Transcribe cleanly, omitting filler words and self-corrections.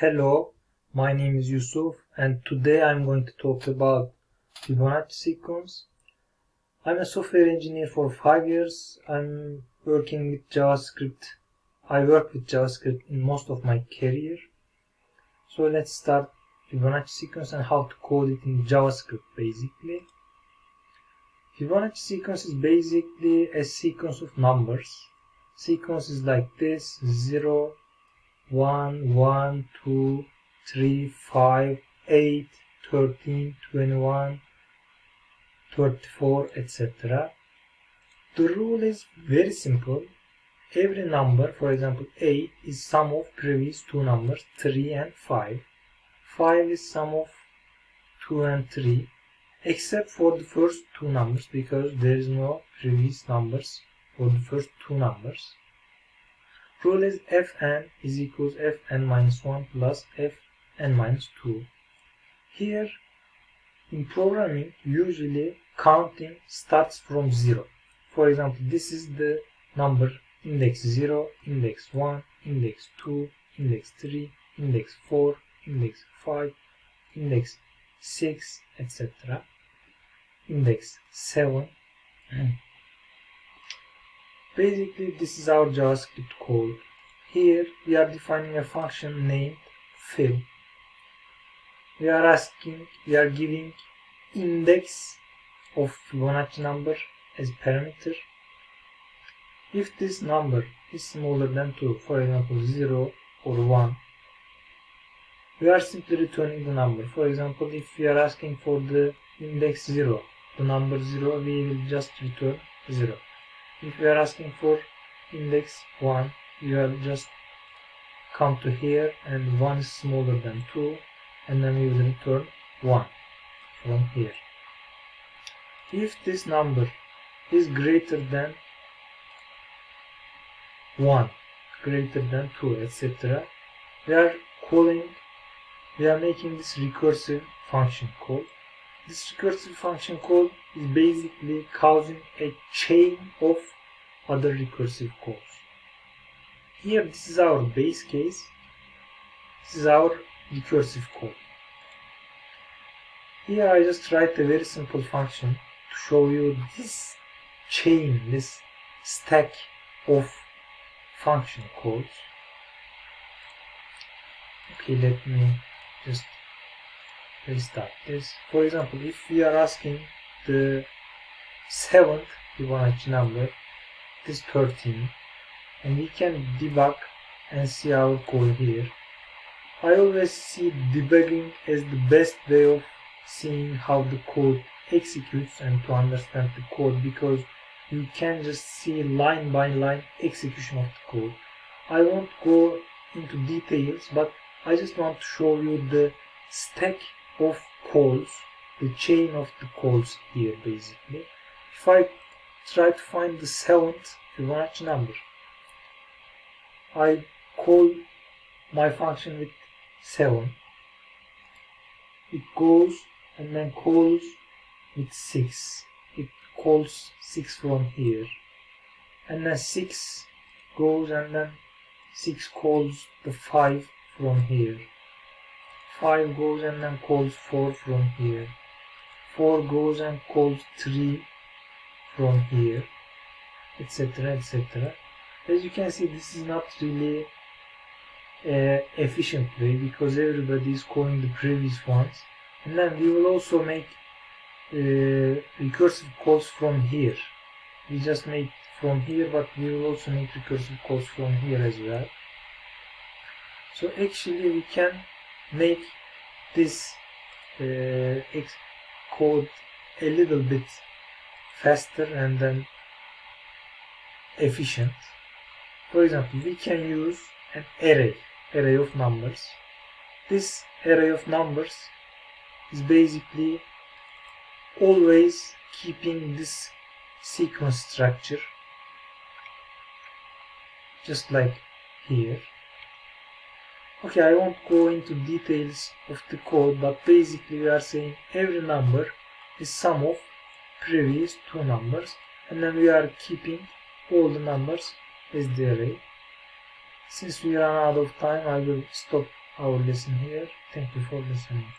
Hello, my name is Yusuf and today I'm going to talk about Fibonacci sequence. I'm a software engineer for 5 years. I'm working with JavaScript. I work with JavaScript in most of my career. So let's start Fibonacci sequence and how to code it in JavaScript basically. Fibonacci sequence is basically a sequence of numbers. Sequence is like this: 0, 1, 1, 2, 3, 5, 8, 13, 21, 34, etc. The rule is very simple. Every number, for example 8, is sum of previous two numbers 3 and 5. 5 is sum of 2 and 3, except for the first two numbers because there is no previous numbers for the first two numbers. Rule is fn is equals fn minus 1 plus fn minus 2. Here in programming, usually counting starts from 0. For example, this is the number index 0, index 1, index 2, index 3, index 4, index 5, index 6, etc. Index 7. Basically, this is our JavaScript code. Here we are defining a function named fib. We are giving index of Fibonacci number as parameter. If this number is smaller than 2, for example 0 or 1, we are simply returning the number. For example, if we are asking for the index 0, the number 0, we will just return 0. If we are asking for index 1, you will just come to here and 1 is smaller than 2, and then we will return 1 from here. If this number is greater than 1, greater than 2, etc., we are making this recursive function call. This recursive function call is basically causing a chain of other recursive calls. Here, this is our base case. This is our recursive call. Here I just write a very simple function to show you this chain, this stack of function calls. Okay, let me just restart this. For example, if we are asking the 7th Fibonacci number, this 13, and we can debug and see our code here. I always see debugging as the best way of seeing how the code executes and to understand the code, because you can just see line by line execution of the code. I won't go into details, but I just want to show you the stack of calls, the chain of the calls here basically. If I try to find the 7th Fibonacci number, I call my function with 7. It goes and then calls with 6. It calls 6 from here. And then 6 goes and then 6 calls the 5 from here. 5 goes and then calls 4 from here. 4 goes and calls 3 from here, etc, etc. As you can see, this is not really efficient way because everybody is calling the previous ones. And then we will also make recursive calls from here. We just make from here, but we will also make recursive calls from here as well. So actually we can make this code a little bit faster and then efficient. For example, we can use an array of numbers. This array of numbers is basically always keeping this sequence structure just like here. Okay, I won't go into details of the code, but basically we are saying every number is sum of previous two numbers, and then we are keeping all the numbers as the array. Since we run out of time, I will stop our lesson here. Thank you for listening.